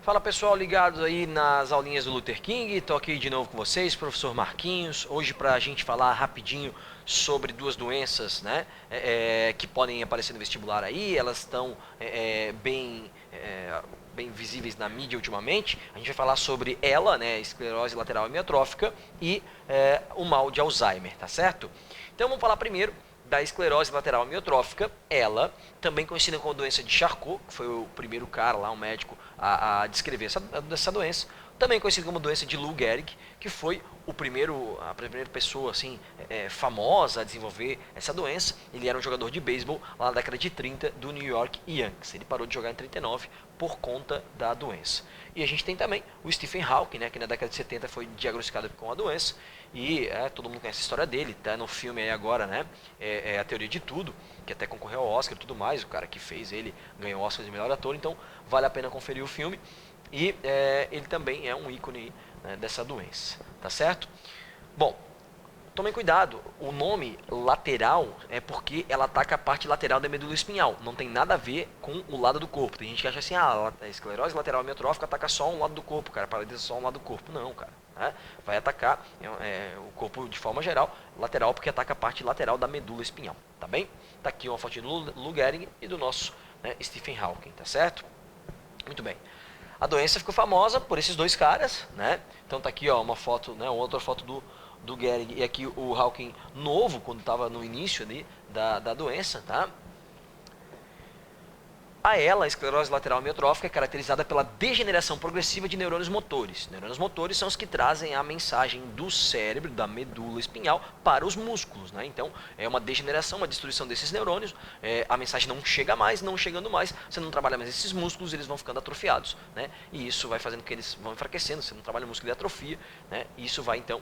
Fala pessoal, ligados aí nas aulinhas do Luther King, estou aqui de novo com vocês, professor Marquinhos, hoje para a gente falar rapidinho sobre duas doenças, né, que podem aparecer no vestibular aí, elas estão bem visíveis na mídia ultimamente. A gente vai falar sobre ela, né, esclerose lateral amiotrófica e o mal de Alzheimer, tá certo? Então vamos falar primeiro da esclerose lateral amiotrófica, ela, também conhecida como doença de Charcot, que foi o primeiro cara lá, um médico, a descrever essa doença, também conhecida como doença de Lou Gehrig, que foi a primeira pessoa assim, famosa a desenvolver essa doença. Ele era um jogador de beisebol lá na década de 30 do New York Yankees. Ele parou de jogar em 39 por conta da doença. E a gente tem também o Stephen Hawking, né, que na década de 70 foi diagnosticado com a doença. E todo mundo conhece a história dele, tá no filme aí agora, né? A Teoria de Tudo, que até concorreu ao Oscar e tudo mais. O cara que fez ele ganhou o Oscar de melhor ator, então vale a pena conferir o filme. E ele também é um ícone, né, dessa doença, tá certo? Bom, tomem cuidado, o nome lateral é porque ela ataca a parte lateral da medula espinhal, não tem nada a ver com o lado do corpo. Tem gente que acha assim, a esclerose lateral amiotrófica ataca só um lado do corpo, cara, paralisa só um lado do corpo. Não, cara, né? Vai atacar o corpo de forma geral, lateral, porque ataca a parte lateral da medula espinhal, tá bem? Tá aqui uma fotinha do Lou Gehrig e do nosso, né, Stephen Hawking, tá certo? Muito bem. A doença ficou famosa por esses dois caras, né? Então tá aqui, ó, uma foto, né, outra foto do Gehrig e aqui o Hawking novo, quando estava no início ali da doença, tá? A esclerose lateral amiotrófica é caracterizada pela degeneração progressiva de neurônios motores. Neurônios motores são os que trazem a mensagem do cérebro, da medula espinhal, para os músculos, né? Então, é uma degeneração, uma destruição desses neurônios, a mensagem não chega mais, não chegando mais, você não trabalha mais esses músculos, eles vão ficando atrofiados, né? E isso vai fazendo com que eles vão enfraquecendo, você não trabalha o músculo de atrofia, né? E isso vai, então,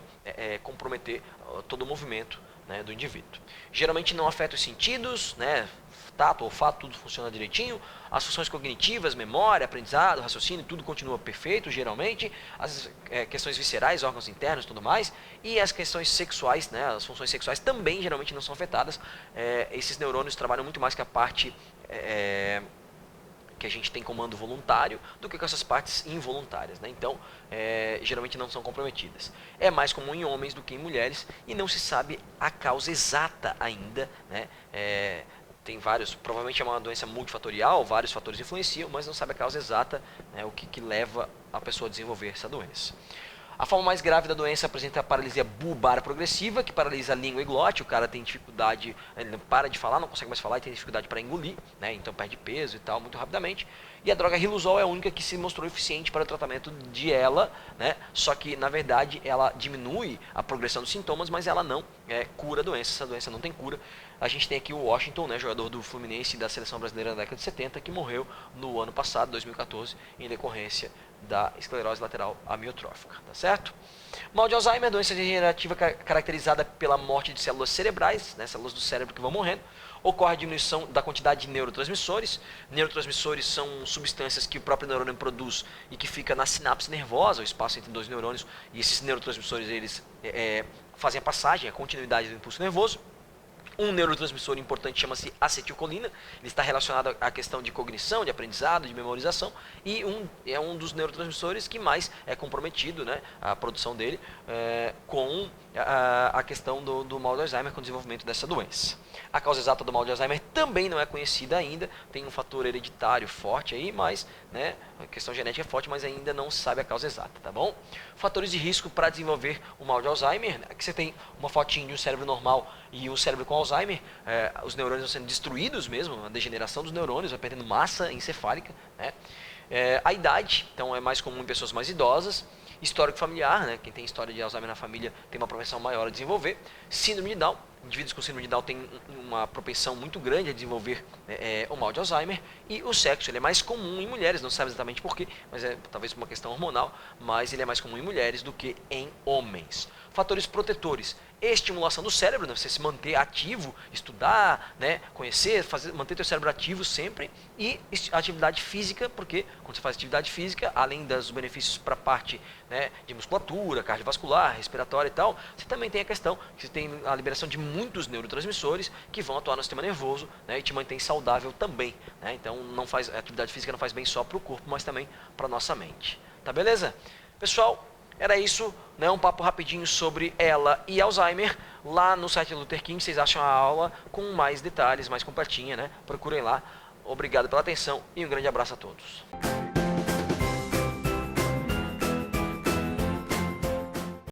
comprometer todo o movimento, né, do indivíduo. Geralmente não afeta os sentidos, né? Tato, olfato, tudo funciona direitinho. As funções cognitivas, memória, aprendizado, raciocínio, tudo continua perfeito, geralmente. As questões viscerais, órgãos internos e tudo mais. E as questões sexuais, né, as funções sexuais também geralmente não são afetadas. Esses neurônios trabalham muito mais com a parte que a gente tem comando voluntário do que com essas partes involuntárias, né? Então, geralmente não são comprometidas. É mais comum em homens do que em mulheres e não se sabe a causa exata ainda, né? Tem vários, provavelmente é uma doença multifatorial, vários fatores influenciam, mas não sabe a causa exata, né, o que leva a pessoa a desenvolver essa doença. A forma mais grave da doença apresenta a paralisia bulbar progressiva, que paralisa a língua e glote. O cara tem dificuldade, ele não para de falar, não consegue mais falar e tem dificuldade para engolir, né? Então perde peso e tal, muito rapidamente. E a droga Riluzol é a única que se mostrou eficiente para o tratamento de ela, né? Só que, na verdade, ela diminui a progressão dos sintomas, mas ela não cura a doença. Essa doença não tem cura. A gente tem aqui o Washington, né, jogador do Fluminense e da seleção brasileira na década de 70, que morreu no ano passado, 2014, em decorrência da esclerose lateral amiotrófica, tá certo? Mal de Alzheimer, doença degenerativa caracterizada pela morte de células cerebrais, né, células do cérebro que vão morrendo. Ocorre a diminuição da quantidade de neurotransmissores. Neurotransmissores são substâncias que o próprio neurônio produz e que fica na sinapse nervosa, o espaço entre dois neurônios, e esses neurotransmissores eles fazem a passagem, a continuidade do impulso nervoso. Um neurotransmissor importante chama-se acetilcolina, ele está relacionado à questão de cognição, de aprendizado, de memorização, e é um dos neurotransmissores que mais é comprometido, né, a produção dele, com a questão do mal de Alzheimer, com o desenvolvimento dessa doença. A causa exata do mal de Alzheimer também não é conhecida ainda, tem um fator hereditário forte aí, mas, né, a questão genética é forte, mas ainda não se sabe a causa exata, tá bom? Fatores de risco para desenvolver o mal de Alzheimer, né, aqui você tem uma fotinho de um cérebro normal e um cérebro com Alzheimer, os neurônios vão sendo destruídos mesmo, a degeneração dos neurônios, vai perdendo massa encefálica, né? A idade, então é mais comum em pessoas mais idosas. Histórico familiar, né? Quem tem história de Alzheimer na família tem uma propensão maior a desenvolver. Síndrome de Down, indivíduos com síndrome de Down têm uma propensão muito grande a desenvolver o mal de Alzheimer. E o sexo, ele é mais comum em mulheres, não sabe exatamente porquê, mas talvez por uma questão hormonal, mas ele é mais comum em mulheres do que em homens. fatores protetores. Estimulação do cérebro, né? Você se manter ativo, estudar, né? Conhecer, manter teu cérebro ativo sempre. E atividade física, porque quando você faz atividade física, além dos benefícios para a parte, né, de musculatura, cardiovascular, respiratória e tal, você também tem a questão que você tem a liberação de muitos neurotransmissores que vão atuar no sistema nervoso, né, e te mantém saudável também. Né? Então a atividade física não faz bem só para o corpo, mas também para a nossa mente. Tá beleza? Pessoal, era isso, né? Um papo rapidinho sobre ela e Alzheimer. Lá no site do Luther King vocês acham a aula com mais detalhes, mais completinha, né? Procurem lá. Obrigado pela atenção e um grande abraço a todos.